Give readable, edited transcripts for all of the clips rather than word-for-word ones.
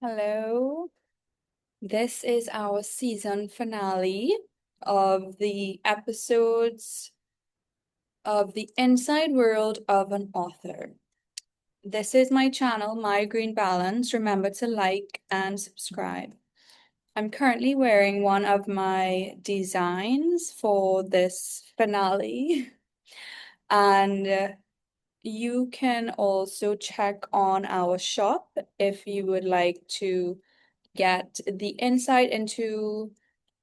Hello. This is our season finale of the episodes of the inside world of an author. This is my channel, My Green Balance. Remember to like and subscribe. I'm currently wearing one of my designs for this finale, and you can also check on our shop if you would like to get the insight into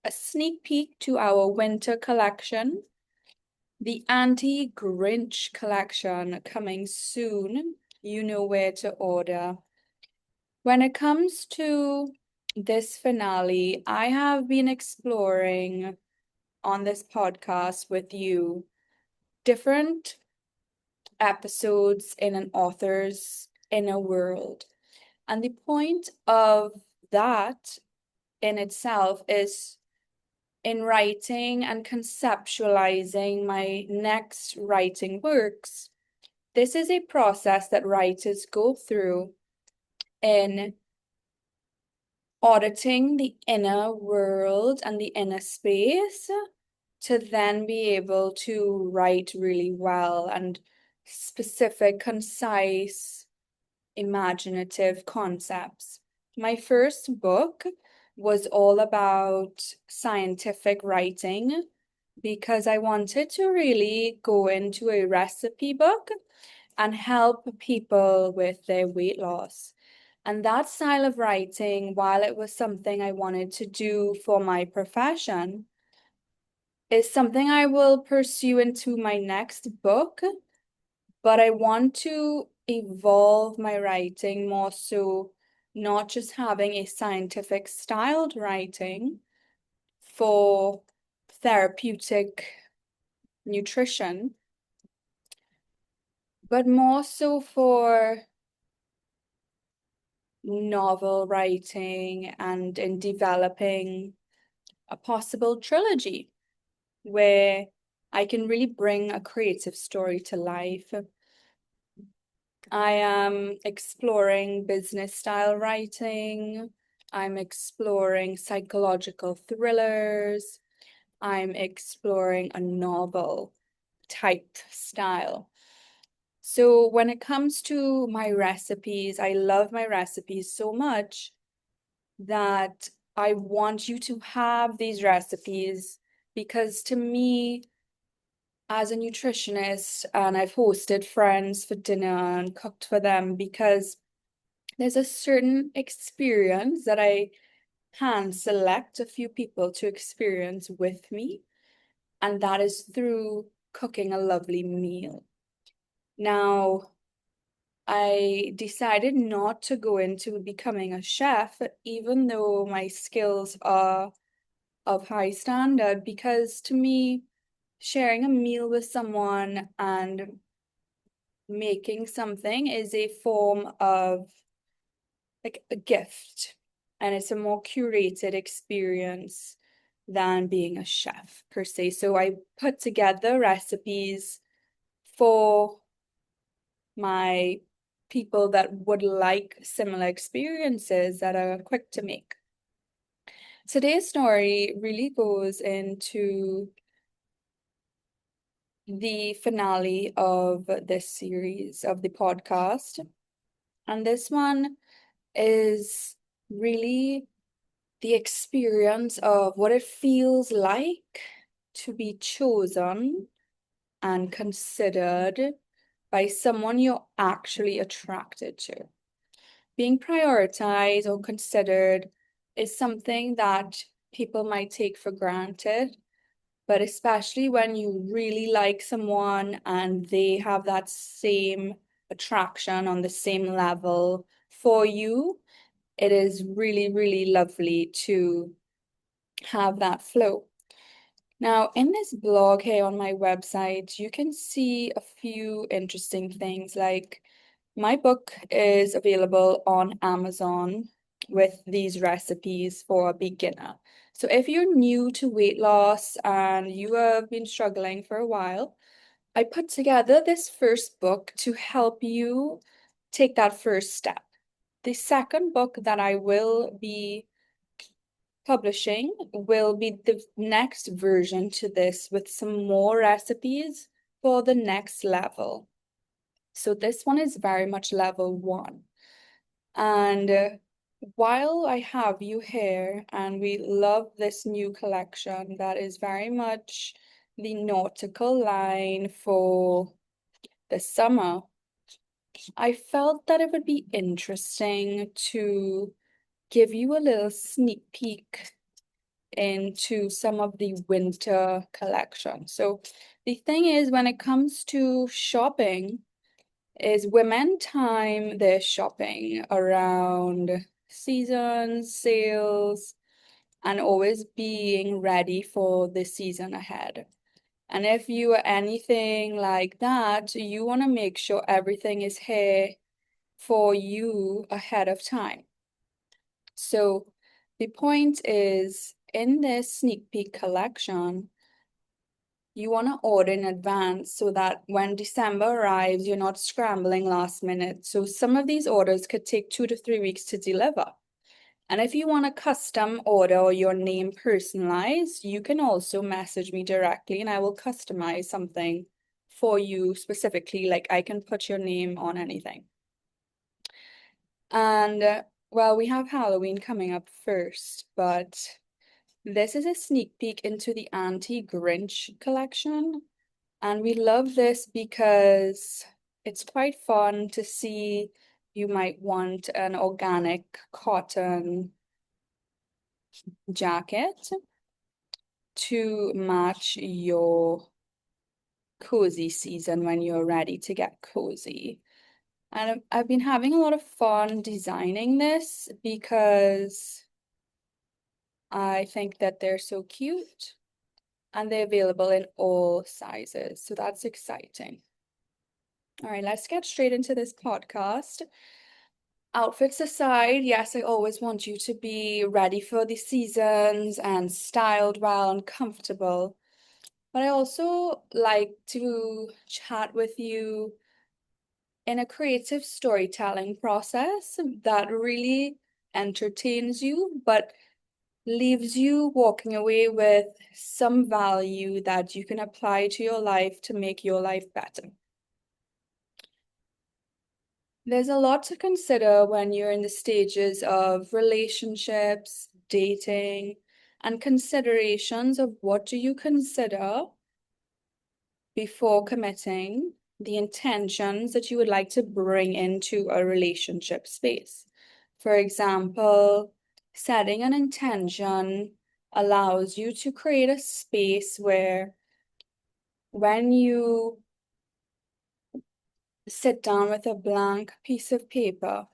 a sneak peek to our winter collection, the Anti-Grinch collection coming soon. You know where to order. When it comes to this finale, I have been exploring on this podcast with you different episodes in an author's inner world. And the point of that in itself is in writing and conceptualizing my next writing works. This is a process that writers go through in auditing the inner world and the inner space to then be able to write really well and specific, concise, imaginative concepts. My first book was all about scientific writing because I wanted to really go into a recipe book and help people with their weight loss. And that style of writing, while it was something I wanted to do for my profession, is something I will pursue into my next book, but I want to evolve my writing more so not just having a scientific styled writing for therapeutic nutrition, but more so for novel writing and in developing a possible trilogy where I can really bring a creative story to life. I am exploring business style writing. I'm exploring psychological thrillers. I'm exploring a novel type style. So when it comes to my recipes, I love my recipes so much that I want you to have these recipes because to me, as a nutritionist, and I've hosted friends for dinner and cooked for them because there's a certain experience that I can select a few people to experience with me, and that is through cooking a lovely meal. Now, I decided not to go into becoming a chef, even though my skills are of high standard, because to me, sharing a meal with someone and making something is a form of like a gift, and it's a more curated experience than being a chef per se. So I put together recipes for my people that would like similar experiences that are quick to make. Today's story really goes into the finale of this series of the podcast. And this one is really the experience of what it feels like to be chosen and considered by someone you're actually attracted to. Being prioritized or considered is something that people might take for granted, but especially when you really like someone and they have that same attraction on the same level for you, it is really, really lovely to have that flow. Now, in this blog here on my website, you can see a few interesting things like my book is available on Amazon with these recipes for a beginner. So if you're new to weight loss and you have been struggling for a while, I put together this first book to help you take that first step. The second book that I will be publishing will be the next version to this with some more recipes for the next level. So this one is very much level 1. And while I have you here and we love this new collection that is very much the nautical line for the summer, I felt that it would be interesting to give you a little sneak peek into some of the winter collection. So the thing is, when it comes to shopping, is women time their shopping around seasons, sales, and always being ready for the season ahead. And if you are anything like that, you want to make sure everything is here for you ahead of time. So the point is, in this sneak peek collection, you want to order in advance so that when December arrives, you're not scrambling last minute. So some of these orders could take 2 to 3 weeks to deliver. And if you want a custom order or your name personalized, you can also message me directly and I will customize something for you specifically. Like I can put your name on anything. And well, we have Halloween coming up first, but this is a sneak peek into the Anti-Grinch collection. And we love this because it's quite fun to see. You might want an organic cotton jacket to match your cozy season when you're ready to get cozy. And I've been having a lot of fun designing this because I think that they're so cute and they're available in all sizes. So that's exciting. All right, let's get straight into this podcast. Outfits aside, yes, I always want you to be ready for the seasons and styled well and comfortable. But I also like to chat with you in a creative storytelling process that really entertains you, but leaves you walking away with some value that you can apply to your life to make your life better. There's a lot to consider when you're in the stages of relationships, dating, and considerations of what do you consider before committing, the intentions that you would like to bring into a relationship space. For example, setting an intention allows you to create a space where when you sit down with a blank piece of paper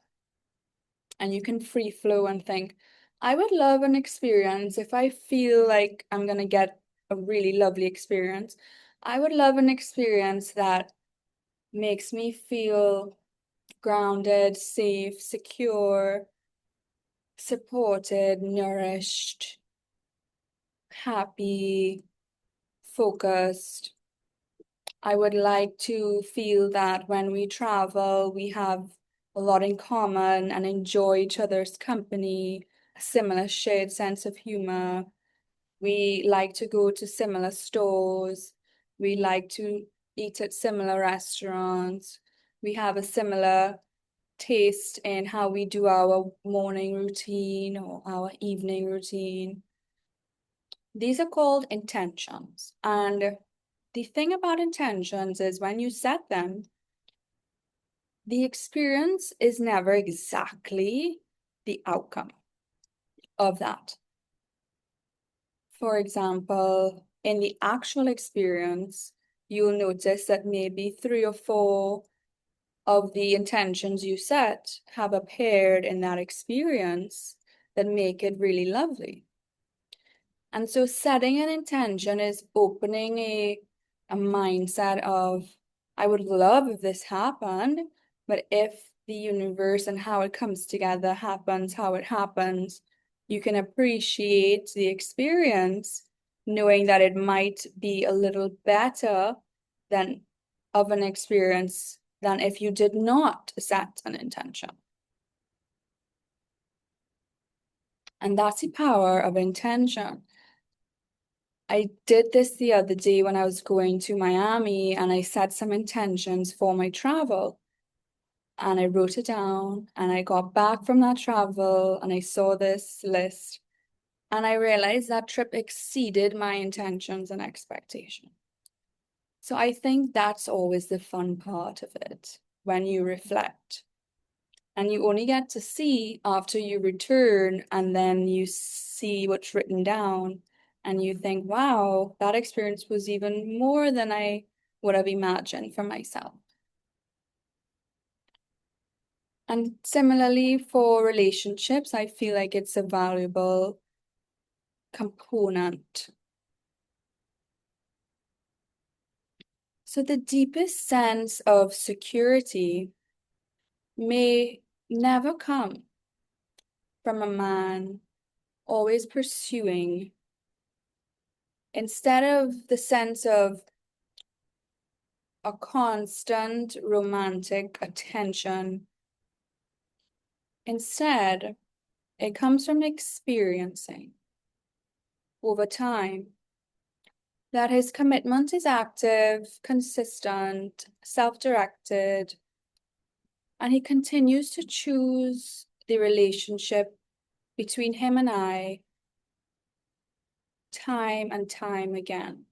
and you can free flow and think, I would love an experience if I feel like I'm going to get a really lovely experience. I would love an experience that makes me feel grounded, safe, secure, supported, nourished, happy, focused. I would like to feel that when we travel, we have a lot in common and enjoy each other's company, a similar shared sense of humor. We like to go to similar stores. We like to eat at similar restaurants. We have a similar taste in how we do our morning routine or our evening routine. These are called intentions. And the thing about intentions is when you set them, the experience is never exactly the outcome of that. For example, in the actual experience, you'll notice that maybe 3 or 4 of the intentions you set have appeared in that experience that make it really lovely. And so setting an intention is opening a mindset of, I would love if this happened, but if the universe and how it comes together happens how it happens, you can appreciate the experience, knowing that it might be a little better than of an experience than if you did not set an intention. And that's the power of intention. I did this the other day when I was going to Miami and I set some intentions for my travel. And I wrote it down and I got back from that travel and I saw this list and I realized that trip exceeded my intentions and expectations. So I think that's always the fun part of it when you reflect. And you only get to see after you return and then you see what's written down and you think, wow, that experience was even more than I would have imagined for myself. And similarly for relationships, I feel like it's a valuable component. So the deepest sense of security may never come from a man always pursuing, instead of the sense of a constant romantic attention. Instead, it comes from experiencing over time that his commitment is active, consistent, self-directed, and he continues to choose the relationship between him and I time and time again.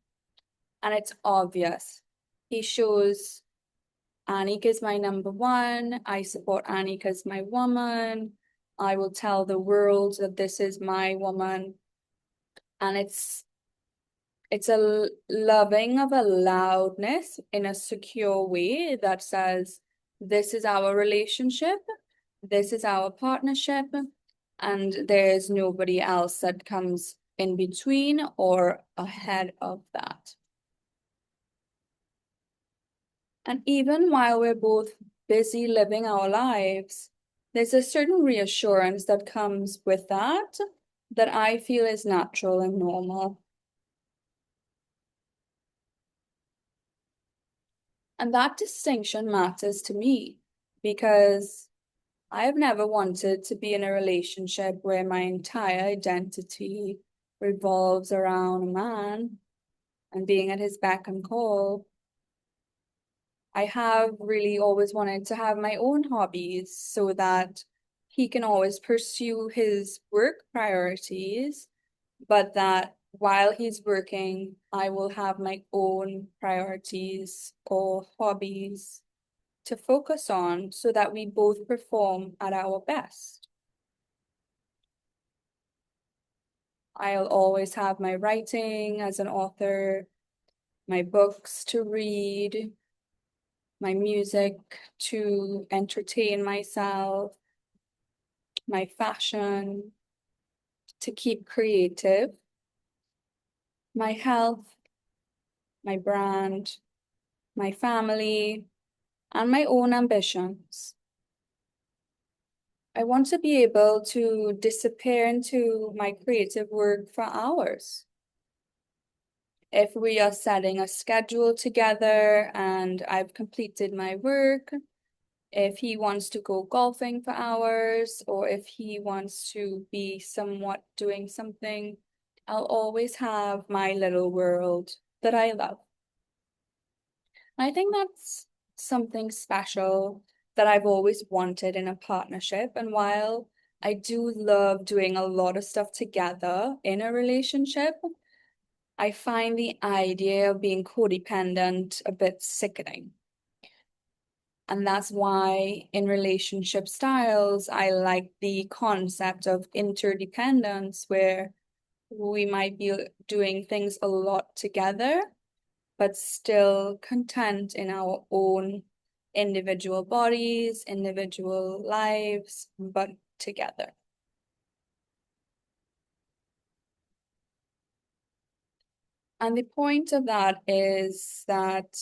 And it's obvious. He shows Annick is my number one. I support Annick as my woman. I will tell the world that this is my woman. And it's a loving of a loudness in a secure way that says, this is our relationship, this is our partnership, and there's nobody else that comes in between or ahead of that. And even while we're both busy living our lives, there's a certain reassurance that comes with that that I feel is natural and normal. And that distinction matters to me because I have never wanted to be in a relationship where my entire identity revolves around a man and being at his beck and call. I have really always wanted to have my own hobbies so that he can always pursue his work priorities, but that while he's working, I will have my own priorities or hobbies to focus on so that we both perform at our best. I'll always have my writing as an author, my books to read, my music to entertain myself, my fashion to keep creative, my health, my brand, my family, and my own ambitions. I want to be able to disappear into my creative work for hours. If we are setting a schedule together and I've completed my work, if he wants to go golfing for hours, or if he wants to be somewhat doing something, I'll always have my little world that I love. I think that's something special that I've always wanted in a partnership. And while I do love doing a lot of stuff together in a relationship, I find the idea of being codependent a bit sickening. And that's why in relationship styles, I like the concept of interdependence, where we might be doing things a lot together, but still content in our own individual bodies, individual lives, but together. And the point of that is that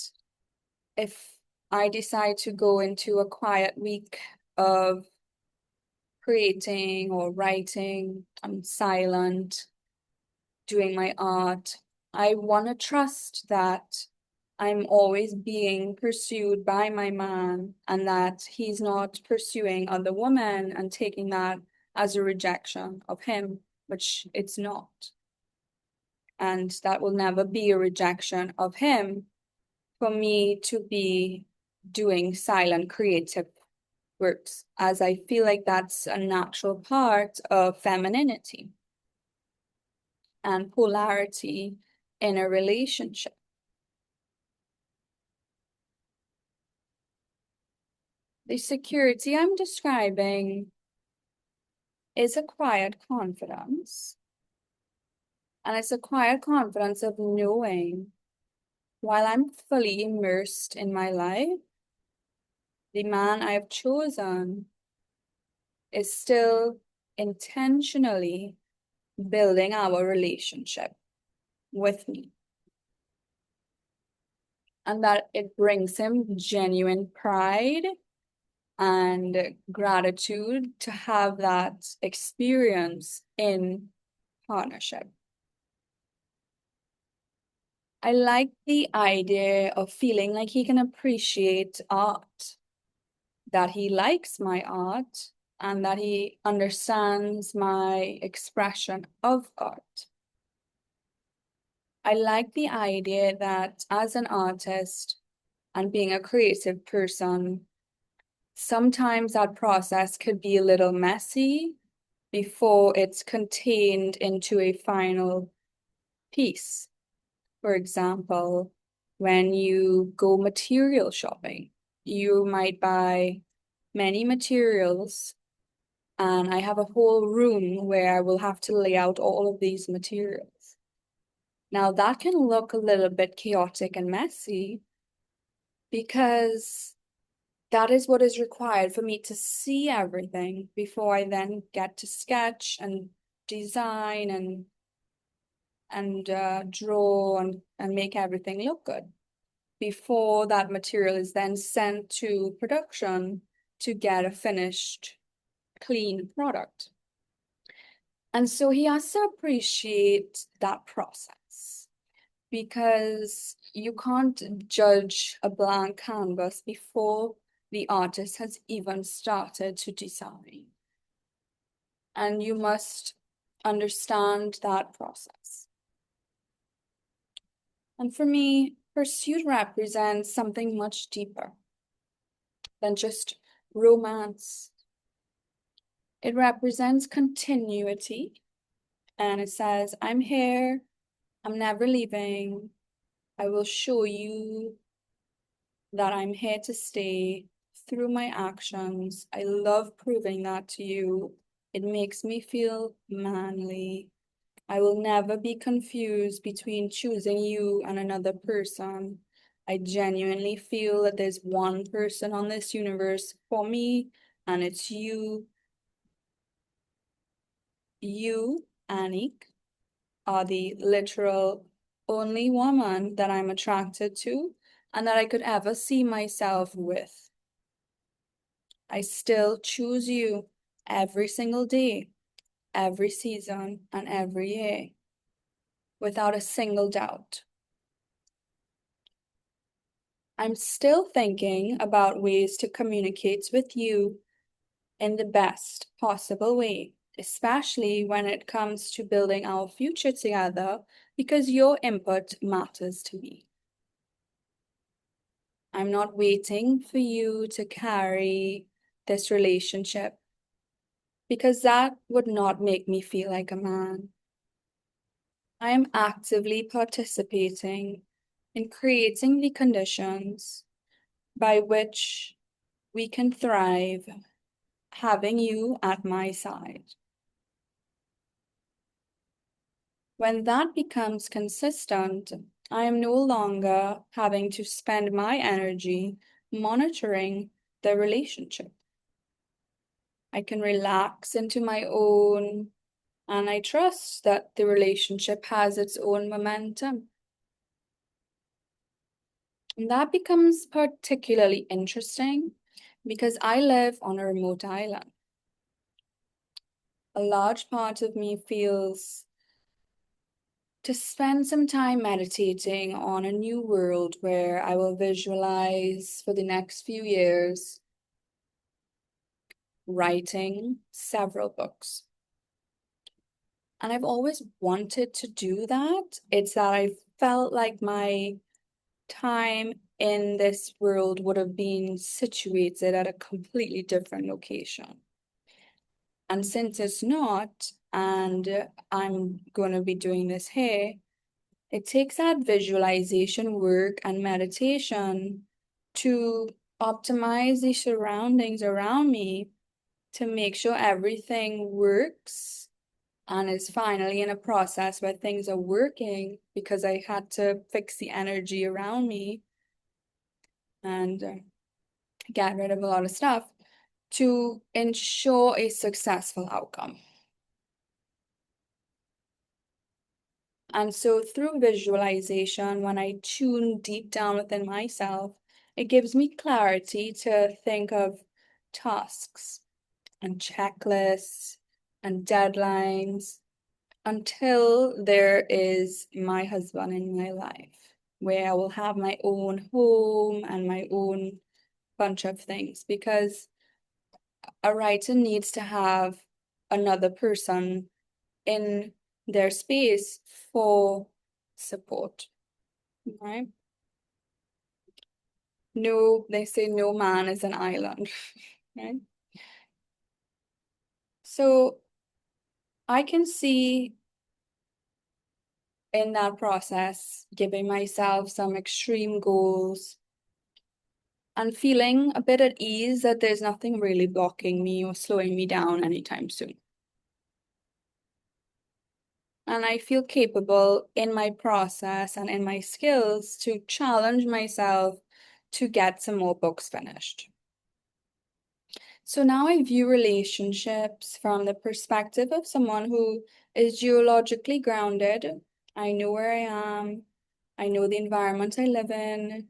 if I decide to go into a quiet week of creating or writing, I'm silent, doing my art, I want to trust that I'm always being pursued by my man and that he's not pursuing other women and taking that as a rejection of him, which it's not. And that will never be a rejection of him for me to be doing silent creative works, as I feel like that's a natural part of femininity and polarity in a relationship. The security I'm describing is a quiet confidence. And it's a quiet confidence of knowing while I'm fully immersed in my life, the man I've chosen is still intentionally building our relationship with me. And that it brings him genuine pride and gratitude to have that experience in partnership. I like the idea of feeling like he can appreciate art, that he likes my art, and that he understands my expression of art. I like the idea that as an artist and being a creative person, sometimes that process could be a little messy before it's contained into a final piece. For example, when you go material shopping, you might buy many materials, and I have a whole room where I will have to lay out all of these materials. Now, that can look a little bit chaotic and messy because that is what is required for me to see everything before I then get to sketch and design and draw and make everything look good before that material is then sent to production to get a finished, clean product. And so he has to appreciate that process because you can't judge a blank canvas before the artist has even started to design. And you must understand that process. And for me, pursuit represents something much deeper than just romance. It represents continuity, and it says, I'm here, I'm never leaving. I will show you that I'm here to stay through my actions. I love proving that to you. It makes me feel manly. I will never be confused between choosing you and another person. I genuinely feel that there's one person on this universe for me, and it's you. You, Annick, are the literal only woman that I'm attracted to and that I could ever see myself with. I still choose you every single day, every season, and every year, without a single doubt. I'm still thinking about ways to communicate with you in the best possible way, especially when it comes to building our future together, because your input matters to me. I'm not waiting for you to carry this relationship because that would not make me feel like a man. I am actively participating in creating the conditions by which we can thrive having you at my side. When that becomes consistent, I am no longer having to spend my energy monitoring the relationship. I can relax into my own, and I trust that the relationship has its own momentum. And that becomes particularly interesting because I live on a remote island. A large part of me feels to spend some time meditating on a new world where I will visualize for the next few years writing several books. And I've always wanted to do that. It's that I felt like my time in this world would have been situated at a completely different location. And since it's not, and I'm going to be doing this here, it takes that visualization work and meditation to optimize the surroundings around me to make sure everything works and is finally in a process where things are working, because I had to fix the energy around me and get rid of a lot of stuff to ensure a successful outcome. And so through visualization, when I tune deep down within myself, it gives me clarity to think of tasks and checklists and deadlines until there is my husband in my life, where I will have my own home and my own bunch of things, because a writer needs to have another person in their space for support, right? No, they say no man is an island, right? So I can see in that process giving myself some extreme goals and feeling a bit at ease that there's nothing really blocking me or slowing me down anytime soon. And I feel capable in my process and in my skills to challenge myself to get some more books finished. So now I view relationships from the perspective of someone who is geologically grounded. I know where I am. I know the environment I live in.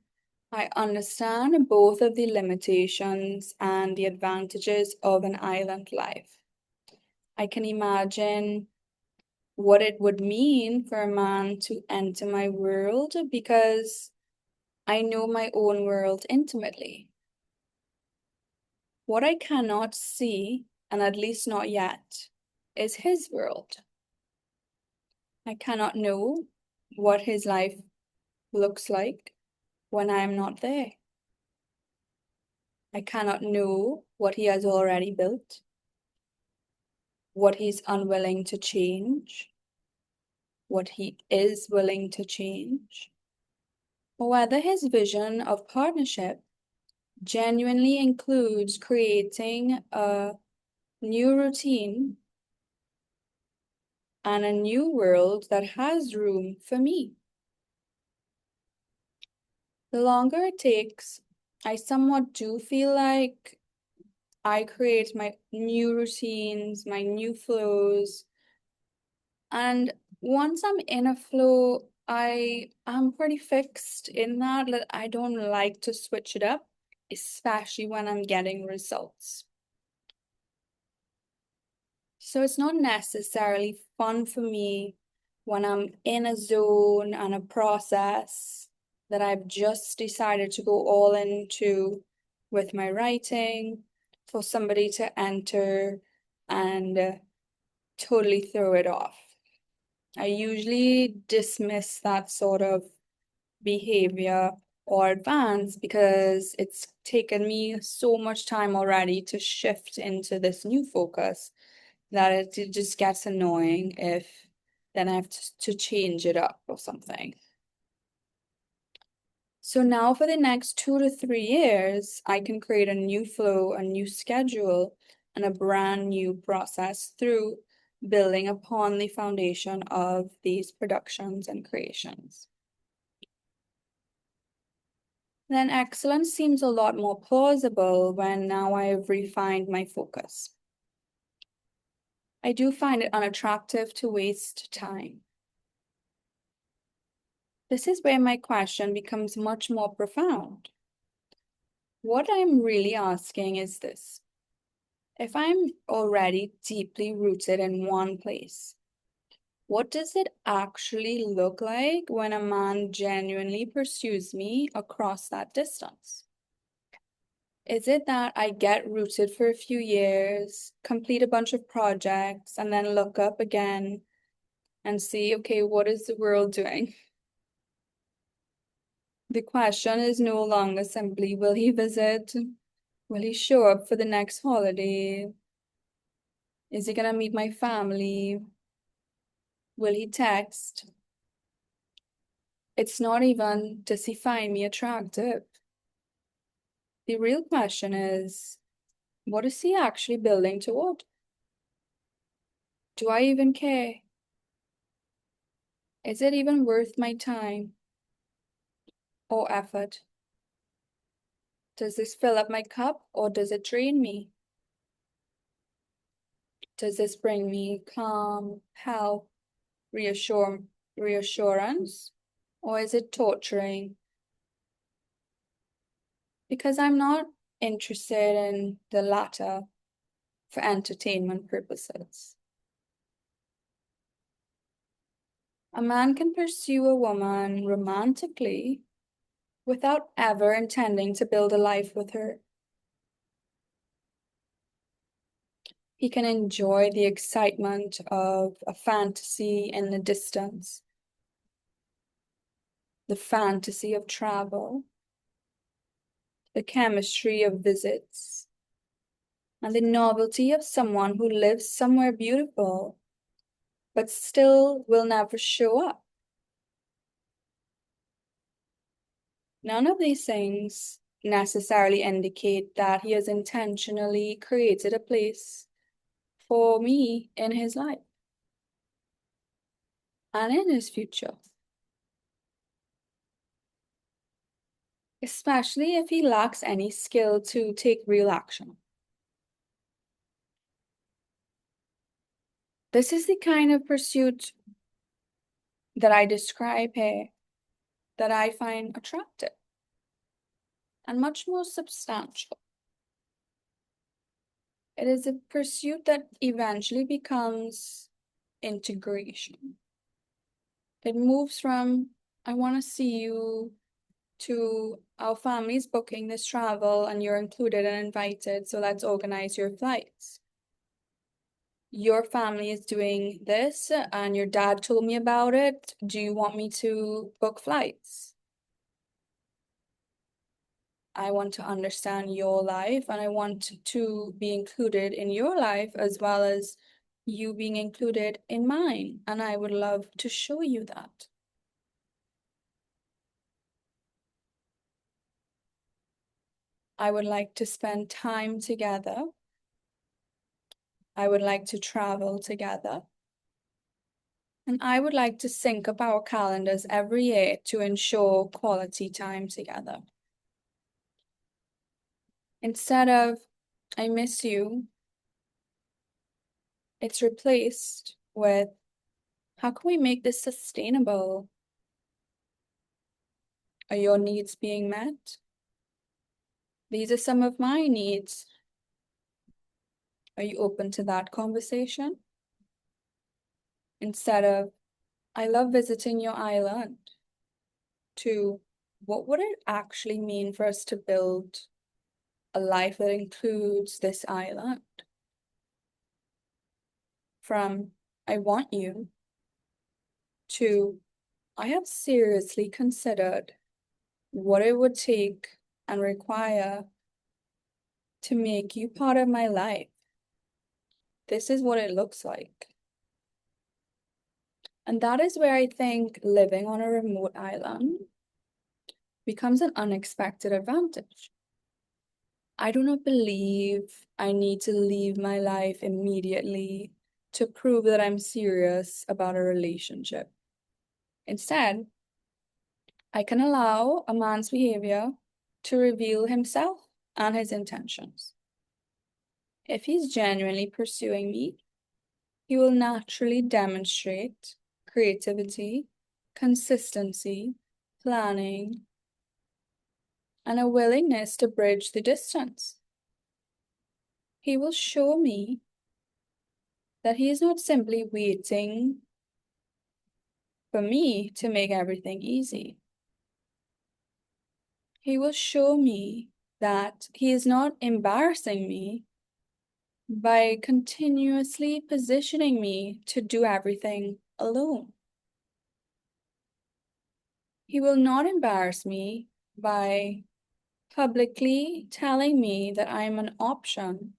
I understand both of the limitations and the advantages of an island life. I can imagine what it would mean for a man to enter my world because I know my own world intimately. What I cannot see, and at least not yet, is his world. I cannot know what his life looks like when I am not there. I cannot know what he has already built, what he's unwilling to change, what he is willing to change, or whether his vision of partnership genuinely includes creating a new routine and a new world that has room for me. The longer it takes, I somewhat do feel like I create my new routines, my new flows. And once I'm in a flow, I am pretty fixed in that. I don't like to switch it up, especially when I'm getting results. So it's not necessarily fun for me when I'm in a zone and a process that I've just decided to go all into with my writing, for somebody to enter and totally throw it off. I usually dismiss that sort of behavior or advance because it's taken me so much time already to shift into this new focus that it just gets annoying if then I have to change it up or something. So now for the next 2 to 3 years, I can create a new flow, a new schedule, and a brand new process through building upon the foundation of these productions and creations. Then excellence seems a lot more plausible when now I have refined my focus. I do find it unattractive to waste time. This is where my question becomes much more profound. What I'm really asking is this: if I'm already deeply rooted in one place, what does it actually look like when a man genuinely pursues me across that distance? Is it that I get rooted for a few years, complete a bunch of projects, and then look up again and see, okay, what is the world doing? The question is no longer simply, will he visit? Will he show up for the next holiday? Is he gonna meet my family? Will he text? It's not even, does he find me attractive? The real question is, what is he actually building toward? Do I even care? Is it even worth my time or effort? Does this fill up my cup or does it drain me? Does this bring me calm, health, reassurance, or is it torturing? Because I'm not interested in the latter for entertainment purposes. A man can pursue a woman romantically without ever intending to build a life with her. He can enjoy the excitement of a fantasy in the distance, the fantasy of travel, the chemistry of visits, and the novelty of someone who lives somewhere beautiful, but still will never show up. None of these things necessarily indicate that he has intentionally created a place for me in his life and in his future, especially if he lacks any skill to take real action. This is the kind of pursuit that I describe here that I find attractive and much more substantial. It is a pursuit that eventually becomes integration. It moves from, I want to see you, to our family's booking this travel and you're included and invited, so let's organize your flights. Your family is doing this and your dad told me about it. Do you want me to book flights? I want to understand your life and I want to be included in your life as well as you being included in mine. And I would love to show you that. I would like to spend time together. I would like to travel together. And I would like to sync up our calendars every year to ensure quality time together. Instead of, I miss you, it's replaced with, how can we make this sustainable? Are your needs being met? These are some of my needs. Are you open to that conversation? Instead of, I love visiting your island, to, what would it actually mean for us to build a life that includes this island? From, I want you, to, I have seriously considered what it would take and require to make you part of my life. This is what it looks like. And that is where I think living on a remote island becomes an unexpected advantage. I do not believe I need to leave my life immediately to prove that I'm serious about a relationship. Instead, I can allow a man's behavior to reveal himself and his intentions. If he's genuinely pursuing me, he will naturally demonstrate creativity, consistency, planning, and a willingness to bridge the distance. He will show me that he is not simply waiting for me to make everything easy. He will show me that he is not embarrassing me by continuously positioning me to do everything alone. He will not embarrass me by publicly telling me that I'm an option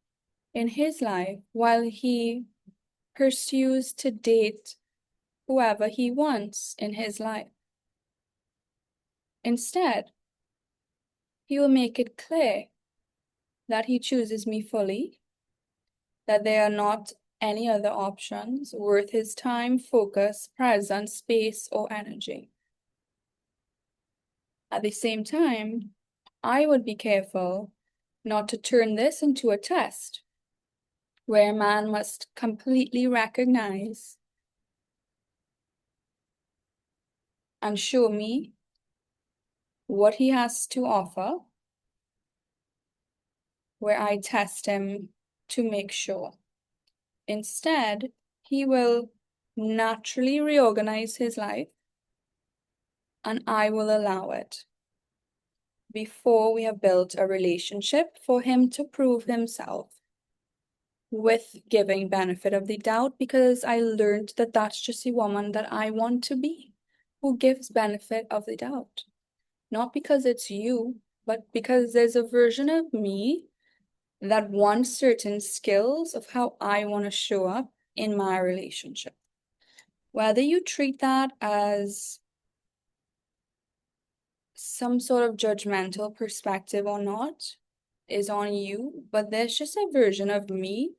in his life while he pursues to date whoever he wants in his life. Instead, he will make it clear that he chooses me fully, that there are not any other options worth his time, focus, presence, space, or energy. At the same time, I would be careful not to turn this into a test where a man must completely recognize and show me what he has to offer, where I test him to make sure. Instead, he will naturally reorganize his life, and I will allow it before we have built a relationship for him to prove himself with giving benefit of the doubt, because I learned that that's just the woman that I want to be, who gives benefit of the doubt. Not because it's you, but because there's a version of me that wants certain skills of how I want to show up in my relationship. Whether you treat that as some sort of judgmental perspective or not is on you, but there's just a version of me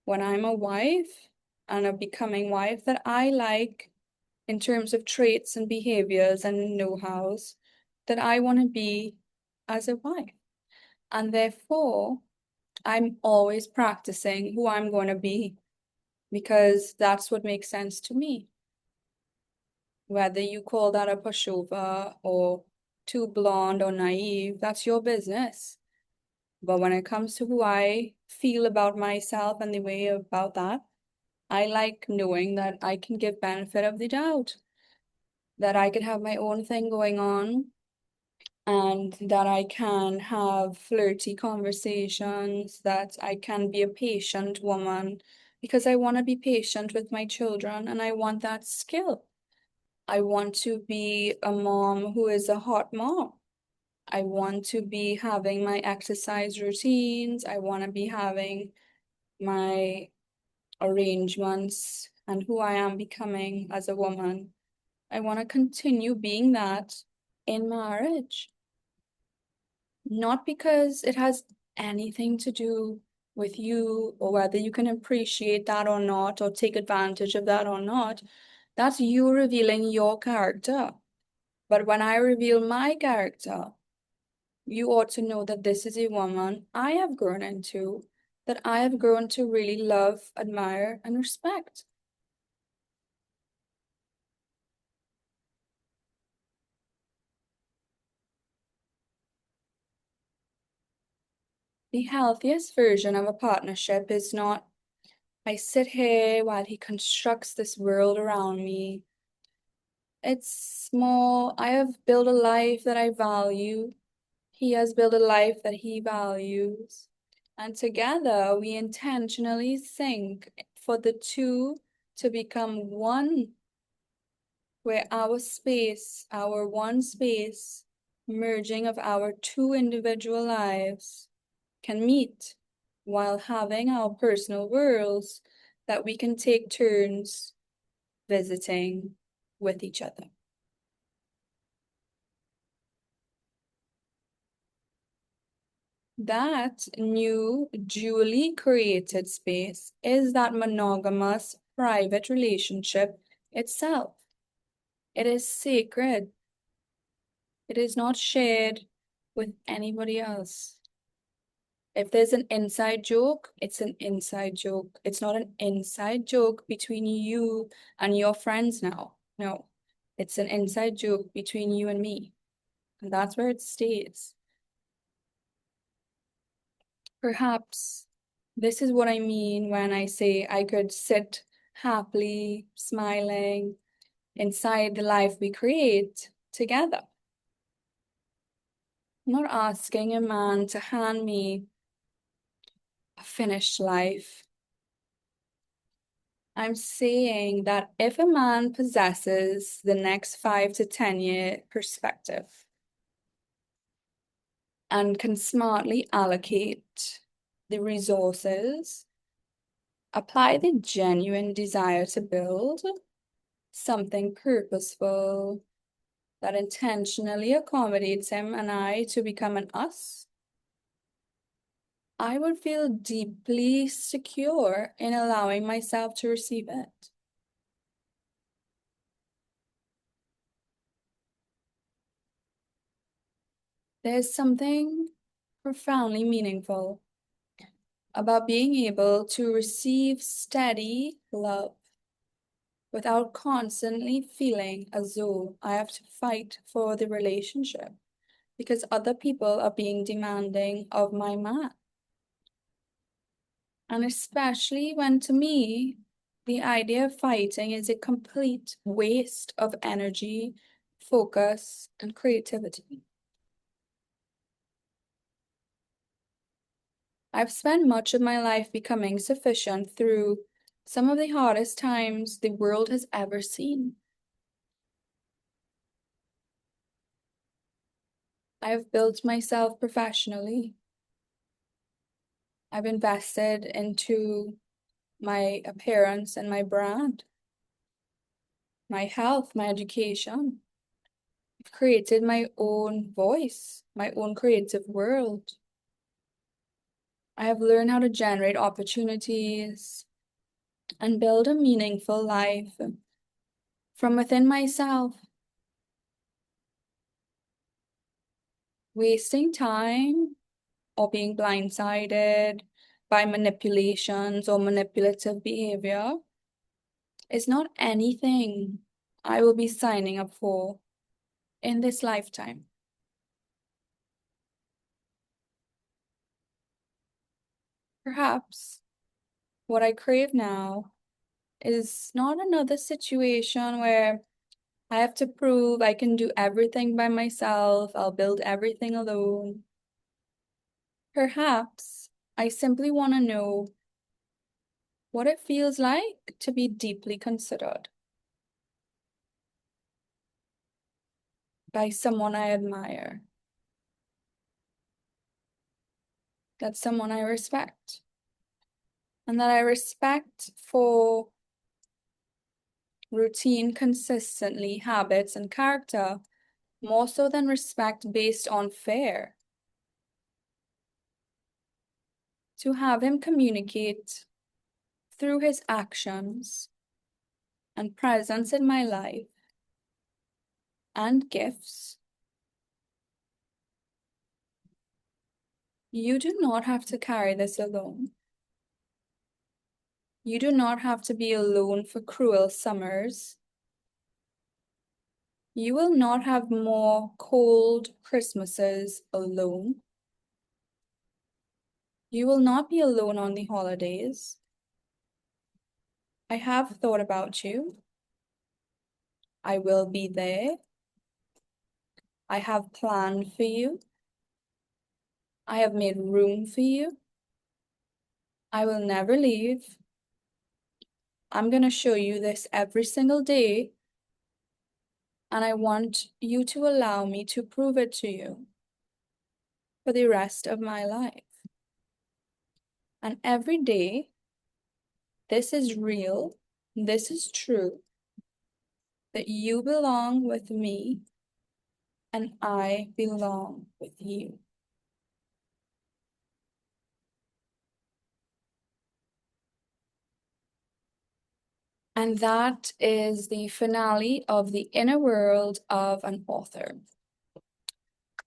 when I'm a wife and a becoming wife that I like in terms of traits and behaviors and know-hows that I want to be as a wife. And therefore, I'm always practicing who I'm going to be because that's what makes sense to me. Whether you call that a pushover or too blonde or naive, that's your business. But when it comes to who I feel about myself and the way about that, I like knowing that I can give benefit of the doubt, that I could have my own thing going on, and that I can have flirty conversations, that I can be a patient woman because I want to be patient with my children and I want that skill. I want to be a mom who is a hot mom. I want to be having my exercise routines. I want to be having my arrangements and who I am becoming as a woman. I want to continue being that in marriage. Not because it has anything to do with you or whether you can appreciate that or not or take advantage of that or not. That's you revealing your character. But when I reveal my character, you ought to know that this is a woman I have grown into, that I have grown to really love, admire, and respect. The healthiest version of a partnership is not, I sit here while he constructs this world around me. It's more, I have built a life that I value. He has built a life that he values. And together we intentionally think for the two to become one, where our space, our one space, merging of our two individual lives can meet while having our personal worlds that we can take turns visiting with each other. That new, duly created space is that monogamous, private relationship itself. It is sacred. It is not shared with anybody else. If there's an inside joke, it's an inside joke. It's not an inside joke between you and your friends now. No, it's an inside joke between you and me. And that's where it stays. Perhaps this is what I mean when I say I could sit happily, smiling inside the life we create together. I'm not asking a man to hand me a finished life. I'm saying that if a man possesses the next 5 to 10 year perspective and can smartly allocate the resources, apply the genuine desire to build something purposeful that intentionally accommodates him and I to become an us, I would feel deeply secure in allowing myself to receive it. There's something profoundly meaningful about being able to receive steady love without constantly feeling as though I have to fight for the relationship because other people are being demanding of my man. And especially when, to me, the idea of fighting is a complete waste of energy, focus, and creativity. I've spent much of my life becoming sufficient through some of the hardest times the world has ever seen. I have built myself professionally. I've invested into my appearance and my brand, my health, my education. I've created my own voice, my own creative world. I have learned how to generate opportunities and build a meaningful life from within myself. Wasting time or being blindsided by manipulations or manipulative behavior is not anything I will be signing up for in this lifetime. Perhaps what I crave now is not another situation where I have to prove I can do everything by myself, I'll build everything alone. Perhaps I simply want to know what it feels like to be deeply considered by someone I admire, that's someone I respect, and that I respect for routine, consistently, habits, and character, more so than respect based on fear. To have him communicate through his actions and presence in my life and gifts. You do not have to carry this alone. You do not have to be alone for cruel summers. You will not have more cold Christmases alone. You will not be alone on the holidays. I have thought about you. I will be there. I have planned for you. I have made room for you. I will never leave. I'm going to show you this every single day, and I want you to allow me to prove it to you for the rest of my life. And every day, this is real, this is true, that you belong with me and I belong with you. And that is the finale of the inner world of an author.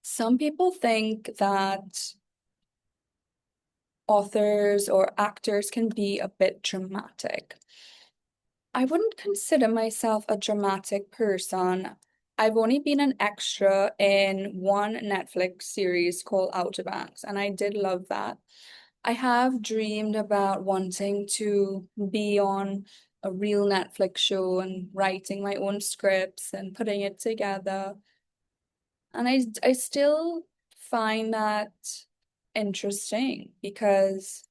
Some people think that authors or actors can be a bit dramatic. I wouldn't consider myself a dramatic person. I've only been an extra in one Netflix series called Outer Banks, and I did love that. I have dreamed about wanting to be on a real Netflix show and writing my own scripts and putting it together. And I still find that interesting because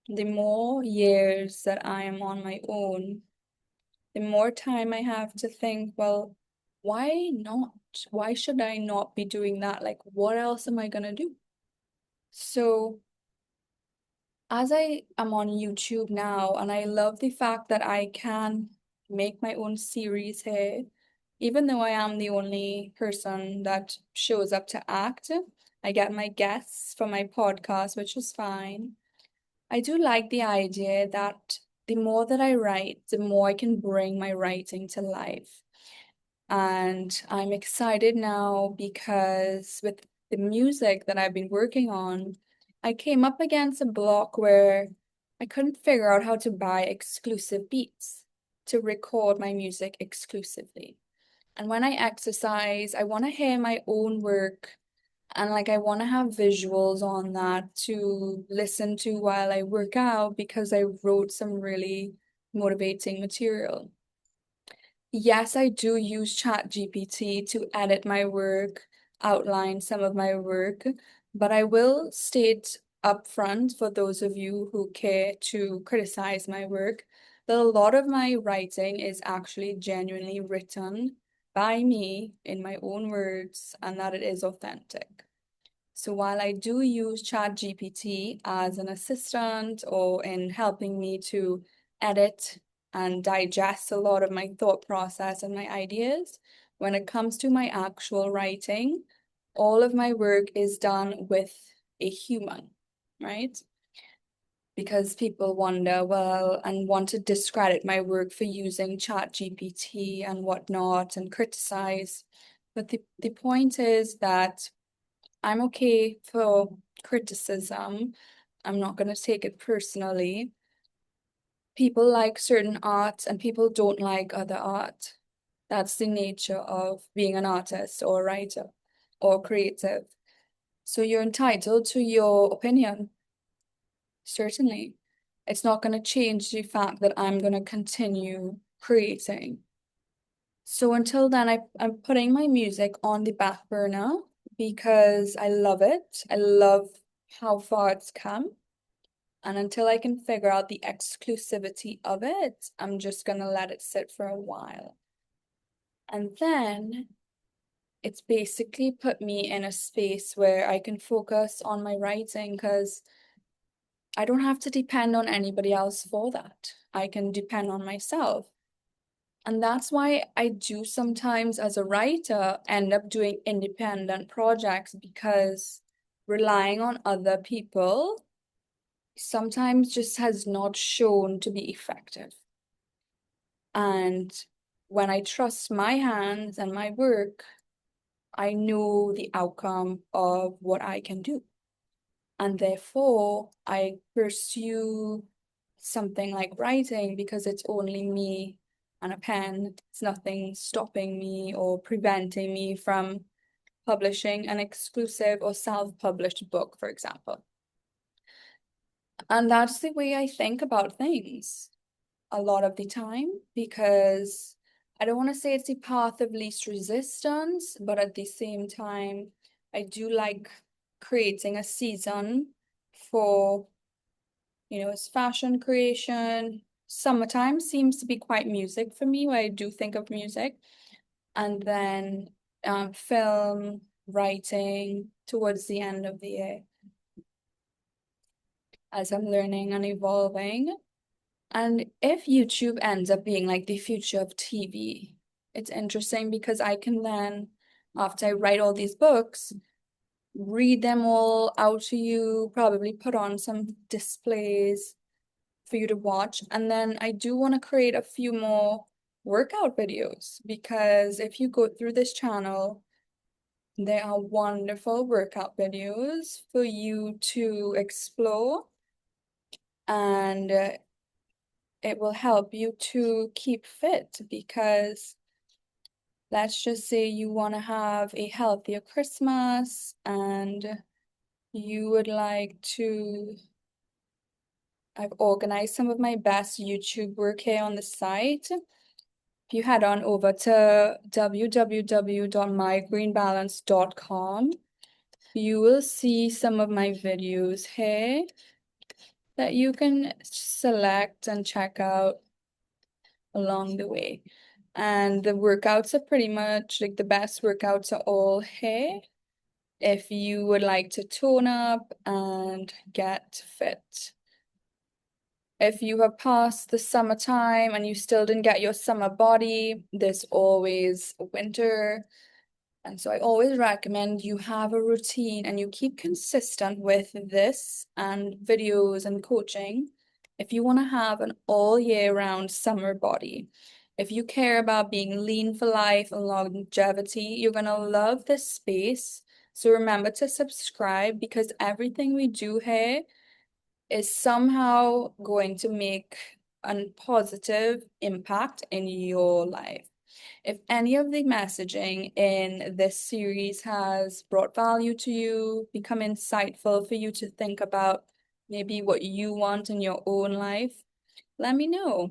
the more years that I am on my own, the more time I have to think, well, why not? Why should I not be doing that? Like, what else am I gonna do? So, as I am on YouTube now, and I love the fact that I can make my own series here, even though I am the only person that shows up to act, I get my guests for my podcast, which is fine. I do like the idea that the more that I write, the more I can bring my writing to life. And I'm excited now because with the music that I've been working on, I came up against a block where I couldn't figure out how to buy exclusive beats to record my music exclusively. And when I exercise, I want to hear my own work and like I want to have visuals on that to listen to while I work out because I wrote some really motivating material. Yes, I do use ChatGPT to edit my work, outline some of my work, but I will state upfront for those of you who care to criticize my work that a lot of my writing is actually genuinely written by me in my own words and that it is authentic. So while I do use ChatGPT as an assistant or in helping me to edit and digest a lot of my thought process and my ideas, when it comes to my actual writing, all of my work is done with a human, right? Because people wonder, well, and want to discredit my work for using ChatGPT and whatnot and criticize. But the point is that I'm okay for criticism. I'm not going to take it personally. People like certain art and people don't like other art. That's the nature of being an artist or a writer or creative. So you're entitled to your opinion, certainly. It's not going to change the fact that I'm going to continue creating. So until then, I'm putting my music on the back burner because I love it. I love how far it's come. And until I can figure out the exclusivity of it, I'm just gonna let it sit for a while. And then it's basically put me in a space where I can focus on my writing because I don't have to depend on anybody else for that. I can depend on myself. And that's why I do sometimes, as a writer, end up doing independent projects because relying on other people sometimes just has not shown to be effective. And when I trust my hands and my work, I know the outcome of what I can do. And therefore, I pursue something like writing because it's only me and a pen. It's nothing stopping me or preventing me from publishing an exclusive or self-published book, for example. And that's the way I think about things a lot of the time because I don't want to say it's the path of least resistance, but at the same time, I do like creating a season for, it's fashion creation. Summertime seems to be quite music for me, where I do think of music. And then film, writing towards the end of the year as I'm learning and evolving. And if YouTube ends up being like the future of TV, it's interesting because I can then, after I write all these books, read them all out to you, probably put on some displays for you to watch. And then I do want to create a few more workout videos because if you go through this channel, there are wonderful workout videos for you to explore and it will help you to keep fit because let's just say you want to have a healthier Christmas and you would like to. I've organized some of my best YouTube work here on the site. If you head on over to www.mygreenbalance.com, you will see some of my videos here that you can select and check out along the way. And the workouts are pretty much like the best workouts are all here if you would like to tone up and get fit. If you have passed the summertime and you still didn't get your summer body, there's always winter. And so I always recommend you have a routine and you keep consistent with this and videos and coaching if you want to have an all year round summer body. If you care about being lean for life and longevity, you're going to love this space. So remember to subscribe because everything we do here is somehow going to make a positive impact in your life. If any of the messaging in this series has brought value to you, become insightful for you to think about maybe what you want in your own life, let me know.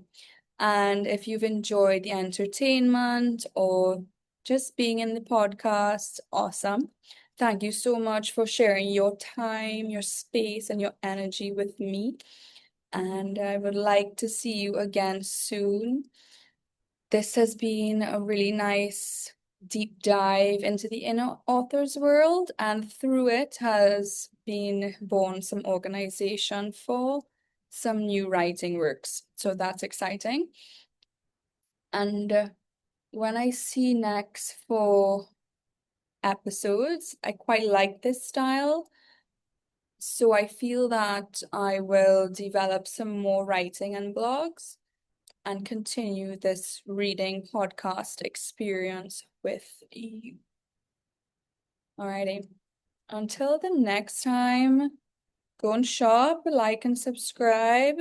And if you've enjoyed the entertainment or just being in the podcast, awesome. Thank you so much for sharing your time, your space, and your energy with me. And I would like to see you again soon. This has been a really nice deep dive into the inner author's world, and through it has been born some organization for some new writing works. So that's exciting. And when I see next for episodes, I quite like this style. So I feel that I will develop some more writing and blogs and continue this reading podcast experience with you. Alrighty. Until the next time, go and shop, like and subscribe.